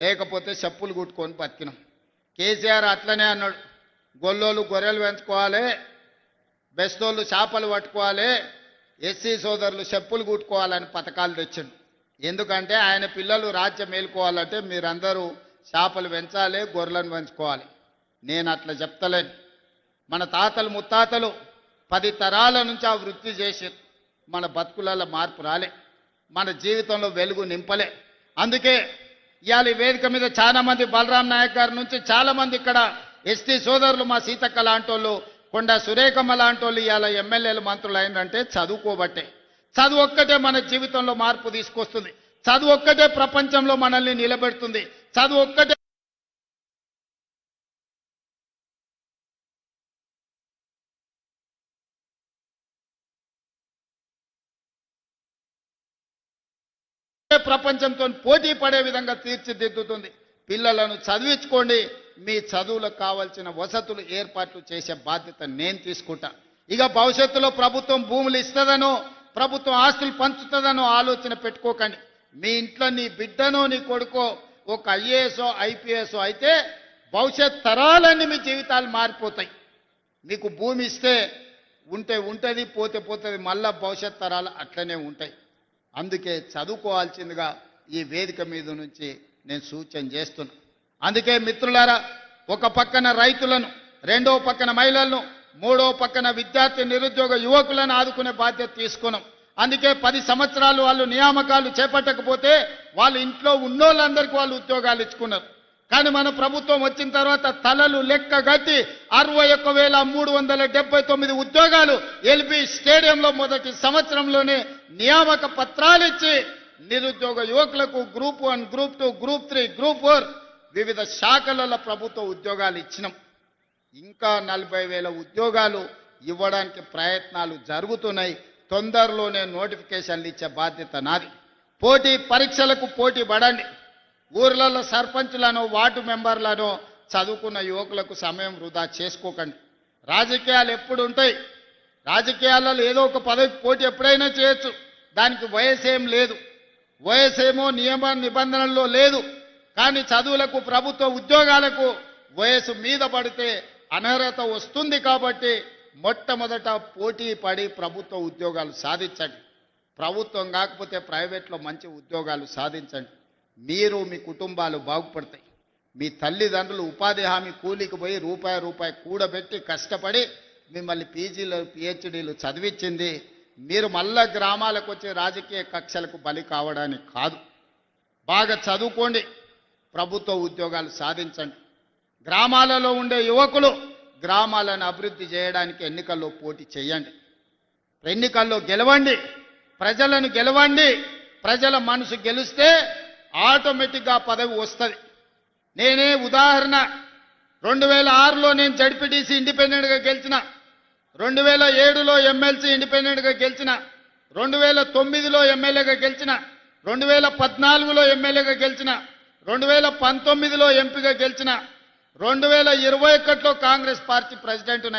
లేకపోతే చెప్పులు కుట్టుకొని బతికినాం. కేసీఆర్ అట్లనే అన్నాడు, గొల్లోళ్ళు గొర్రెలు పెంచుకోవాలి, బెస్తోళ్ళు చేపలు పట్టుకోవాలి, ఎస్సీ సోదరులు చెప్పులు కుట్టుకోవాలని పథకాలు తెచ్చిండు. ఎందుకంటే ఆయన పిల్లలు రాజ్యం మేలుకోవాలంటే మీరందరూ చేపలు పెంచాలి, గొర్రెలను పెంచుకోవాలి. నేను అట్లా చెప్తలేను. మన తాతలు ముత్తాతలు 10 తరాల నుంచి ఆ వృత్తి చేసి మన బతుకులలో మార్పు రాలే, మన జీవితంలో వెలుగు నింపలే. అందుకే ఇవాళ ఈ వేదిక మీద చాలా మంది బలరాం నాయక్ గారి నుంచి చాలా మంది ఇక్కడ ఎస్టీ సోదరులు, మా సీతక్క లాంటి వాళ్ళు, కొండ సురేఖమ్మ లాంటి వాళ్ళు ఇవాళ ఎమ్మెల్యేలు మంత్రులు అయినంటే చదువుకోబట్టే. చదువు ఒక్కటే మన జీవితంలో మార్పు తీసుకొస్తుంది. చదువు ఒక్కటే ప్రపంచంలో మనల్ని నిలబెడుతుంది. చదువు ఒక్కటే ప్రపంచంతో పోటీ పడే విధంగా తీర్చిదిద్దుతుంది. పిల్లలను చదివించుకోండి. మీ చదువులకు కావాల్సిన వసతులు ఏర్పాట్లు చేసే బాధ్యత నేను తీసుకుంటా. ఇక భవిష్యత్తులో ప్రభుత్వం భూములు ఇస్తుందనో, ప్రభుత్వం ఆస్తులు పంచుతుందనో ఆలోచన పెట్టుకోకండి. మీ ఇంట్లో నీ బిడ్డనో నీ కొడుకో ఒక ఐఏఎస్ ఐపీఎస్ అయితే భవిష్యత్ తరాలన్నీ మీ జీవితాలు మారిపోతాయి. మీకు భూమి ఇస్తే ఉంటే ఉంటుంది, పోతే పోతుంది, మళ్ళా భవిష్యత్ తరాలు అట్లనే ఉంటాయి. అందుకే చదువుకోవాల్సిందిగా ఈ వేదిక మీద నుంచి నేను సూచన చేస్తున్నా. అందుకే మిత్రులారా, ఒక పక్కన రైతులను, రెండో పక్కన మహిళలను, మూడో పక్కన విద్యార్థి నిరుద్యోగ యువకులను ఆదుకునే బాధ్యత తీసుకున్నాం. అందుకే 10 సంవత్సరాలు వాళ్ళు నియామకాలు చేపట్టకపోతే వాళ్ళ ఇంట్లో ఉన్నోళ్ళందరికీ వాళ్ళు ఉద్యోగాలు ఇచ్చుకున్నారు. కానీ మన ప్రభుత్వం వచ్చిన తర్వాత తలలు లెక్క గట్టి 61,379 ఉద్యోగాలు ఎల్బీ స్టేడియంలో మొదటి సంవత్సరంలోనే నియామక పత్రాలు ఇచ్చి నిరుద్యోగ యువకులకు గ్రూప్ 1, గ్రూప్ 2, గ్రూప్ 3, గ్రూప్ 4 వివిధ శాఖలలో ప్రభుత్వ ఉద్యోగాలు ఇచ్చినాం. ఇంకా 40,000 ఉద్యోగాలు ఇవ్వడానికి ప్రయత్నాలు జరుగుతున్నాయి. తొందరలోనే నోటిఫికేషన్లు ఇచ్చే బాధ్యత నాది. పోటీ పరీక్షలకు పోటీ పడండి. ఊర్లలో సర్పంచులను, వార్డు మెంబర్లను చదువుకున్న యువకులకు సమయం వృధా చేసుకోకండి. రాజకీయాలు ఎప్పుడు ఉంటాయి. రాజకీయాలలో ఏదో ఒక పదవి పోటీ ఎప్పుడైనా చేయొచ్చు. దానికి వయసేం లేదు, వయసేమో నియమ నిబంధనల్లో లేదు. కానీ చదువులకు, ప్రభుత్వ ఉద్యోగాలకు వయసు మీద పడితే అనర్హత వస్తుంది. కాబట్టి మొట్టమొదట పోటీ పడి ప్రభుత్వ ఉద్యోగాలు సాధించండి. ప్రభుత్వం కాకపోతే ప్రైవేట్లో మంచి ఉద్యోగాలు సాధించండి. మీరు, మీ కుటుంబాలు బాగుపడతాయి. మీ తల్లిదండ్రులు ఉపాధి హామీ కూలికి పోయి రూపాయి కూడబెట్టి కష్టపడి మిమ్మల్ని పీజీలు, పిహెచ్డీలు చదివించింది మీరు మళ్ళా గ్రామాలకు వచ్చే రాజకీయ కక్షలకు బలి కావడానికి కాదు. బాగా చదువుకోండి, ప్రభుత్వ ఉద్యోగాలు సాధించండి. గ్రామాలలో ఉండే యువకులు గ్రామాలను అభివృద్ధి చేయడానికి ఎన్నికల్లో పోటీ చేయండి. ఎన్నికల్లో గెలవండి, ప్రజలను గెలవండి. ప్రజల మనసు గెలిస్తే ఆటోమేటిక్గా పదవి వస్తుంది. నేనే ఉదాహరణ, 2006లో నేను జడ్పీటీసీ ఇండిపెండెంట్గా గెలిచిన, 2007లో ఎమ్మెల్సీ ఇండిపెండెంట్గా గెలిచిన, 2009లో ఎమ్మెల్యేగా గెలిచిన, 2014లో ఎమ్మెల్యేగా గెలిచిన, 2019లో ఎంపీగా గెలిచిన, 2021లో కాంగ్రెస్ పార్టీ ప్రెసిడెంట్